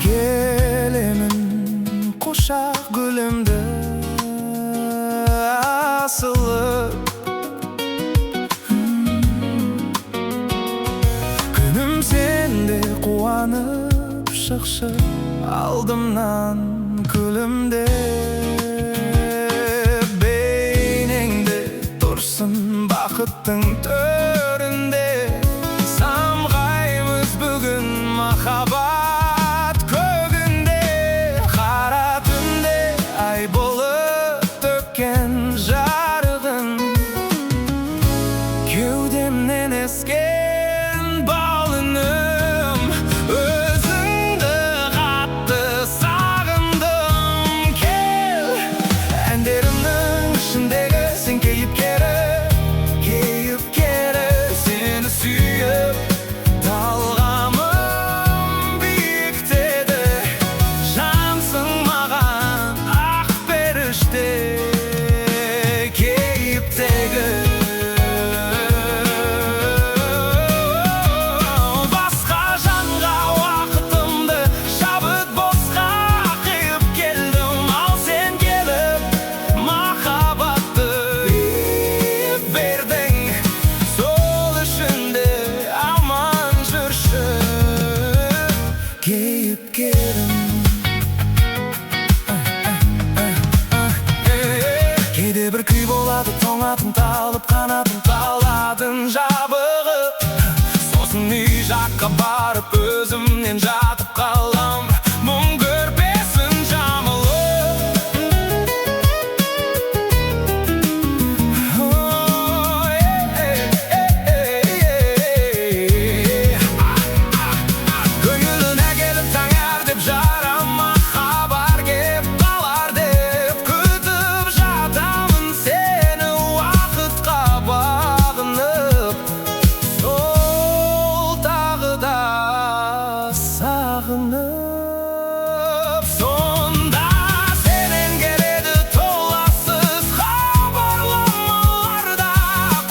Gelemin kuşak gülümde asılı. Günüm sende kuanıp şıkşı aldımdan külümde. Beyningde dursun bakıttın töründe. Samgayımız bugün mahabat kөгünde. Kara tünde ay bolup tökken jarığın. Kewdemden esken balınım. Özüңdü katты sagındım. Kel enderimnin içindegi sen keyipkeri seni suyup. Dalgamım biyiktedi. Jansın mağan ak perişte keyiptegi. Басқа жанға уақытымды шабыт босқа қиып келдім. Ал сен келіп махаббатты үйіп бердің. Сол үшін де аман жүрші кейіпкерім. Кейде бір күй болады, тоңатын талып, қанатын таладың жабығып. Сосын үй жаққа барып өзімнен жатып қалам. Мұң көрпесін жамылып. Көңіліне келіп таңар деп жарама хабар кеп қалар деп күтіп жатамын сені уақытқа бағынып. Сол тағы да сағынып. Сонда сенен келеді толассыз хабарламаларда.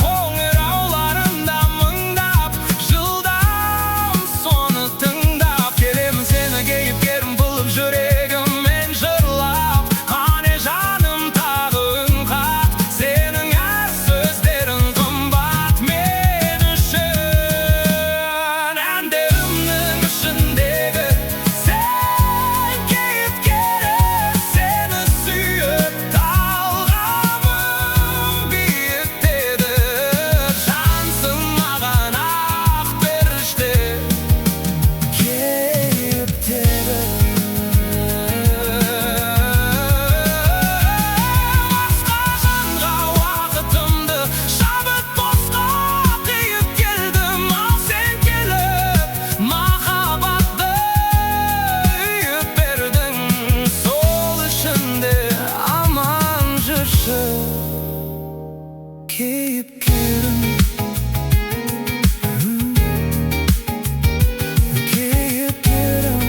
Қоңырауларында мыңдап жылдам соны тыңдап. Келемін сені кейіпкерім қылып жүрегіммен жырлап. Қане жаным тағы үн қат, сенің әр сөздерің қымбат мен үшін. Әндерімнің ішіндегі сен кейіпкері сені сүйіп. Талғамым биіктеді. Жансың маған ақ періште кейіптегі. Басқа жанға уақытымды шабыт босқа қиып келдім. Ал сен келіп махаббатты үйіп бердің. Сол үшін де аман жүрші кейіпкерім. Кейіпкерім.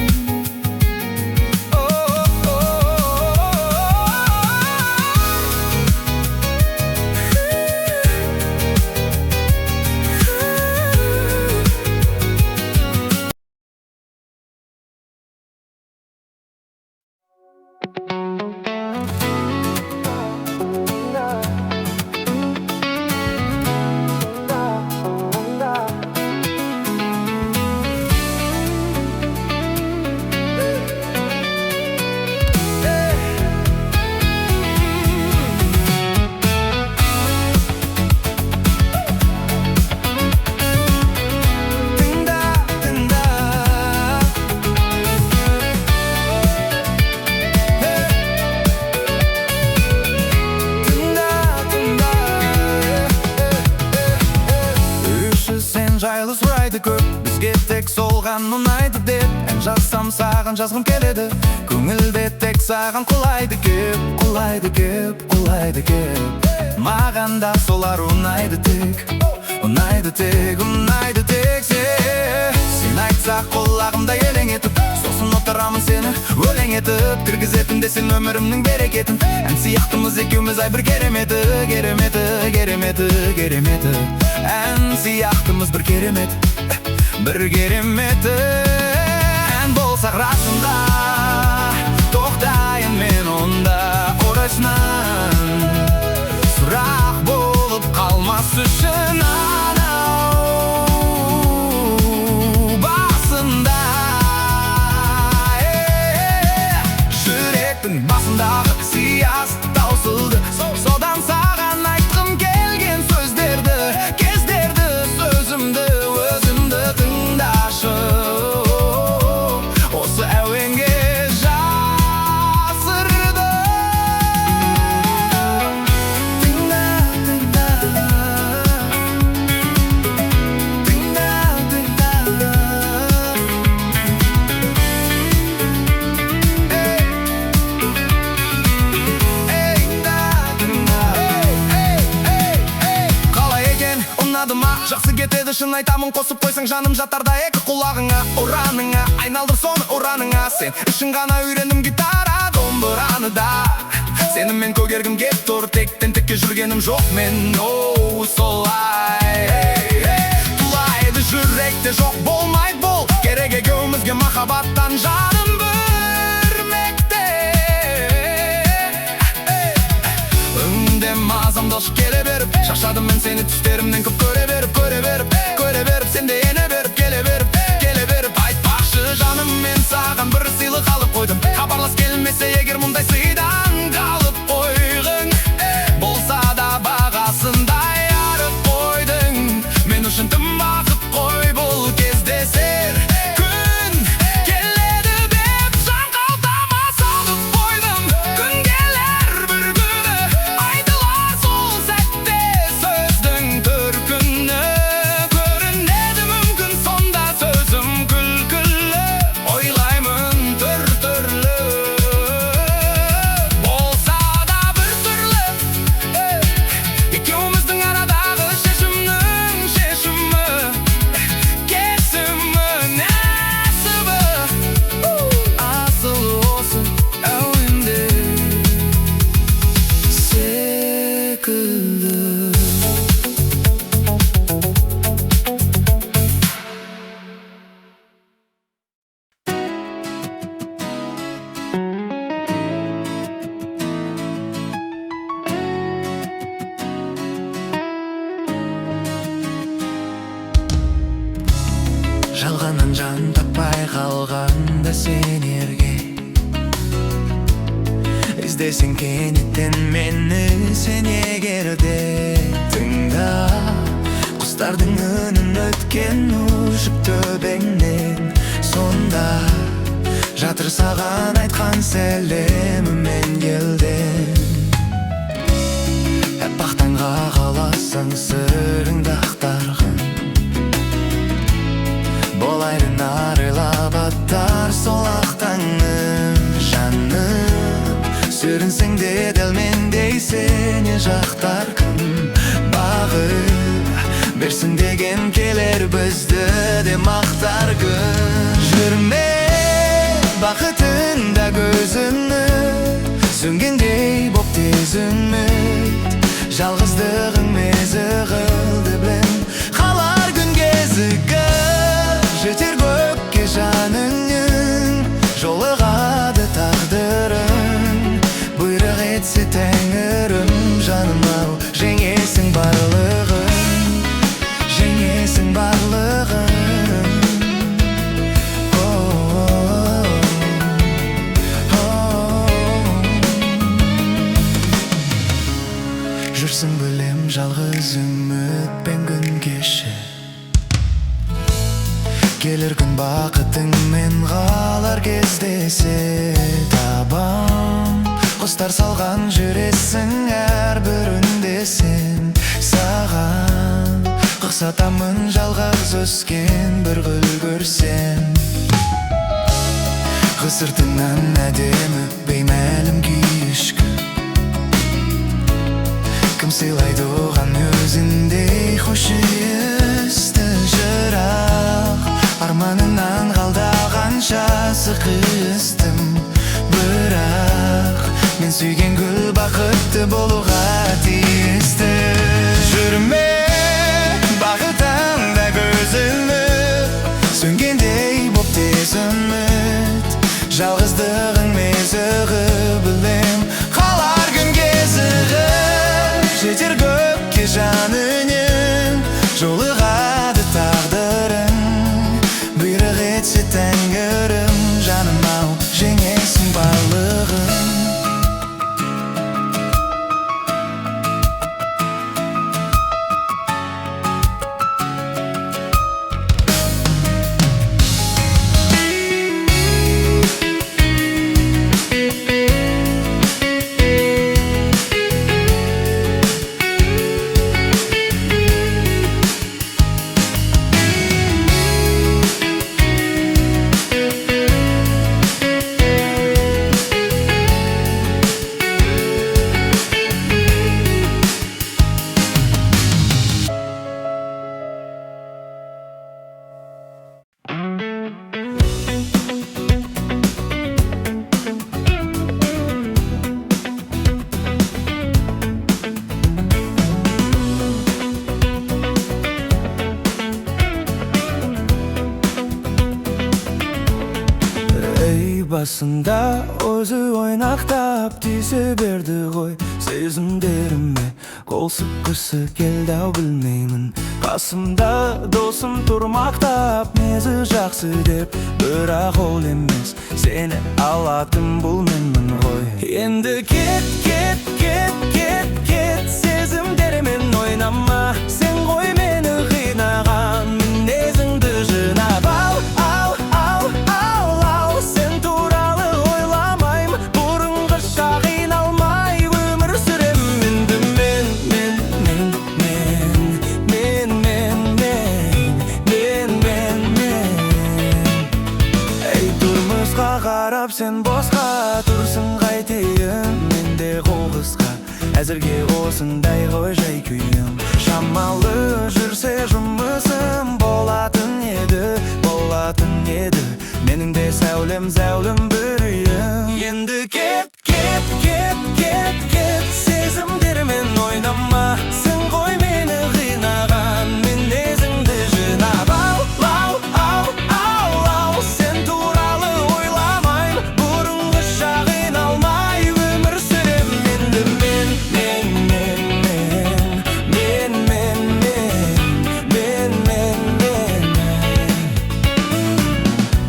Жайлы сұрайды көп, бізге тек солған ұнайды деп. Ән жазсам саған жазғым келеді. Көңілде тек саған құлайды кеп, құлайды кеп, құлайды кеп. Маған да солар ұнайды тек, ұнайды тек, ұнайды тек. Сен айтсақ құлағымда елең етіп, сосын отырамын сені өлең етіп. Кіргізетін де сен өмірімнің берекетін. Ән сияқтымыз екеуміз ай бір кереметі, кереметі, кереметі, кереметі. Ән сияқтымыз бір керемет. bir kerimeti en bolsak rasında toktayın men onda orasынан sırak bolup kalmaz üçün basında Yürektin basınдағы siyas tausıldı Sodan sağan aytqım kelgen сөздерді Кездерді сөзімді өзімді тыңдашы Осы әуенге жасырды Тыңда, тыңда Тыңда, тыңда Жақсы кетеді шын айтамын қосып қойсаң жаным жатарда екі құлағыңа ұраныңа айналдыр соны ұраныңа сен үшін ғана үйрендім гитара домбыраны да сенімен көгергім кеп тұр тектен текке жүргенім жоқ мен оу солай тулайды жүректе жоқ болмайды бол керек екеумізге махаббаттан жаным бүрмекте үндем азамдош келе беріп шаршадым мен сені түстерімнен көп көре беріп сен де ене беріп келе беріп айтпақшы жаным мен саған бір сыйлық алып қойдым хабарлас келмесе егер мұндай сыйдан қалып қойғың болса да бағасындай арып қойдың мен үшін тым бақыт қой бұл кездесер күн келеді деп жан қалтама салып қойдым күн келер бір күні айтылар сол сәтте сөздің төркіні көрінеді мүмкін сонда сөзім күлкілі ойлаймын түрлі болса да бір түрлі екеуміздің арадағы шешімнің шешімі кесімі нәсібі асылы осы әуенде секілді жалғаннан жан таппай қалғанда сен ерге іздесең кенеттен мені сен егерде тыңда құстардың үнін өткен ұшып төбеңнен сонда жатыр саған айтқан сәлемімен елден әппақ таңға қаласаң сырыңды ақтарған болайын арайлап аттар сол ақ таңның жаным сүрінсең де дәл мендей сені жақтар кім бағы берсін деген келер бізді де мақтар күн жүрме бақытында көзімі сөнгендей боп тез үміт жалғыздығың мезі қылды білем қалар күн кезігі жетер көкке жаныңның жолығады тағдырың бұйрық етсе тәңірім жаным ау жеңесің барлығын жүрсің білем жалғыз үмітпен күн кеші келер күн бақытыңмен қалар кездесе табам құстар салған жүресің әрбір үнде сен саған қықсатамын жалғыз өскен бір гүл көрсем ғысыртынан әдемі беймәлім күйішкі кім сыйлайды оған өзіндей хош иісті жырақ арманынан қалдағанша қыстым бірақ мен сүйген гүл бақытты болуға тиісті жүрме бақытыңда көз іліп көз үміт, жалғыздығың мезігі білем. Қалар күн кезігі, жетер көпке жан үнен, жолығады тағдырың. Бұйрық етсе тәңірім, жаным ау, жеңесің барлығын. Басында өзі ойнақтап тисе берді ғой сезімдеріме, қол сұққысы келді ау білмеймін. Қасымда досым тұрмақтап мезі жақсы деп, бірақ ол емес, сені алатын бұл менмін ғой. Енді кет, кет, кет, кет, кет, сезімдерімен ойнама. Сен ғой мені қинаған мінезіңді жинап ал, ал, ал, ал, ал. Сен туралы ойламайм, бұрынғы шағын алмай өмір сүрем. Енді Ей, тұрмысқа қарап сен босқа тұрсың қайтейін. Менде қол қысқа, әзірге осындай ғой жай күйім. Шамалы жүрсе жұмысым болатын еді, менің де сәулем зәулім бір үйім. Енді кет, кет, кет, кет, кет, сезімдерімен ойнама. Сен ғой мені қинаған мінезіңді жинап ал, ал, ал, ал, ал. Сен туралы ойламайм, бұрынғы шағын алмай өмір сүрем. Енді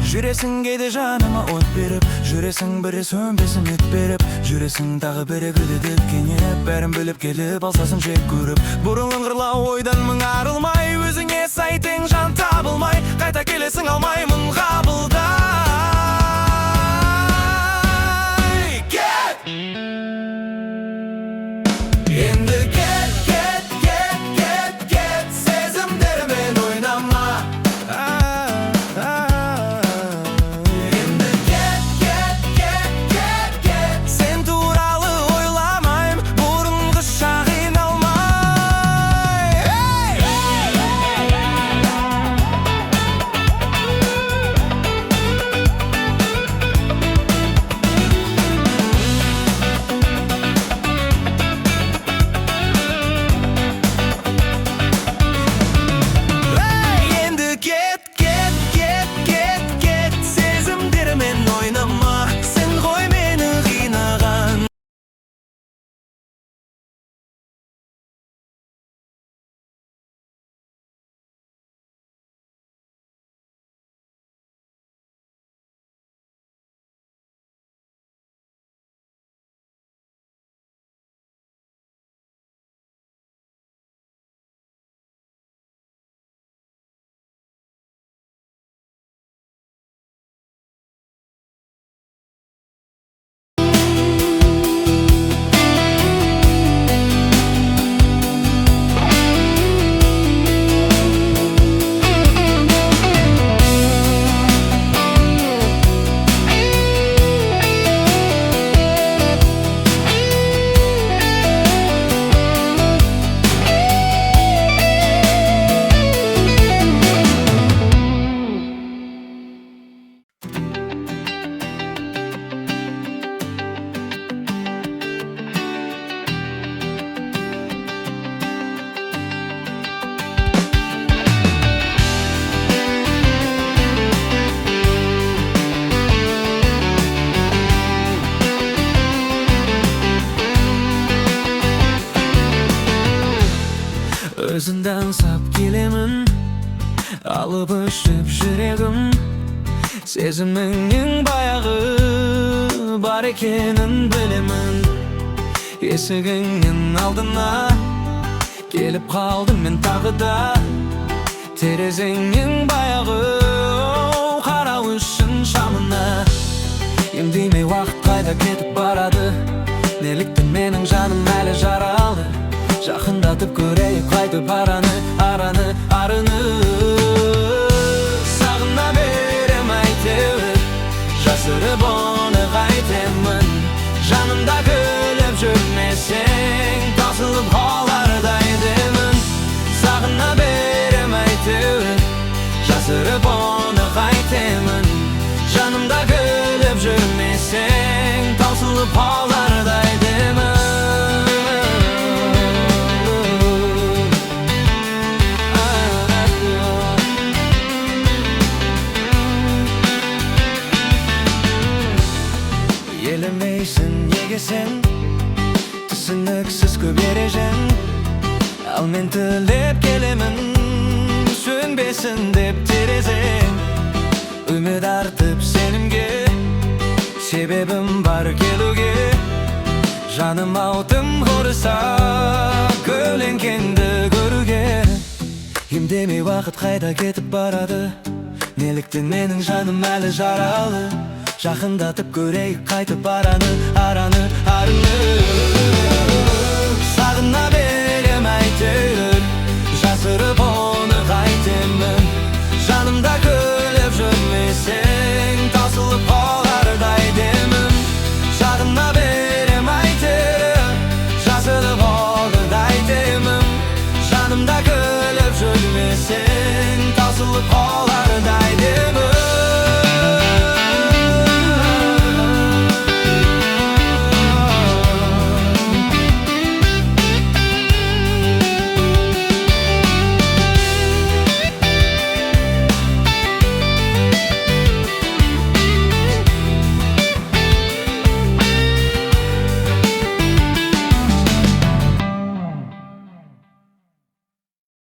жүресің кейде жаныма от беріп, жүресің бірі сөнбесін үт беріп, жүресің тағы бірі күдедіп кенеп, бәрін біліп келіп алсасын жек көріп. Бұрылын қырлау ойдан мың арылмай, өзіңе сай тең жан табылмай, қайта келесің алмаймын қабылдай. Кет! Енді кет, кет, кет, кет, кет, сезімдерімен ойнама. Жайдан сап келемін, алып ұшып жүрегім. Сезіміңнің баяғы бар екенін білемін. Есігіңнің алдына келіп қалдым мен тағы да. Терезеңнің баяғы қарау үшін шамына. Емдемей уақыт қайда кетіп барады, неліктен менің жаным әлі жаралы. Жақындатып көрейік қайтып араны. Сағына берем әйтеуір, жасырып оны қайтемін. Жанымда күліп жүрмесең, таусылып қалардай демін. Сағына берем әйтеуір, жасырып оны қайтемін. Жанымда күліп жүрмесең, таусылып қалардай демін. Елемейсің неге сен, түсініксіз көп ережең. Ал мен тілеп келемін, сөнбесін деп терезең. Үміт артып сенімге, себебім бар келуге. Жаным аутым құрыса, көлеңкеңді көруге. Емдемей уақыт қайда кетіп барады, неліктен менің жаным әлі жаралы. Жақындатып көрейік қайтып араны. Сағына берем әйтеуір, жасырып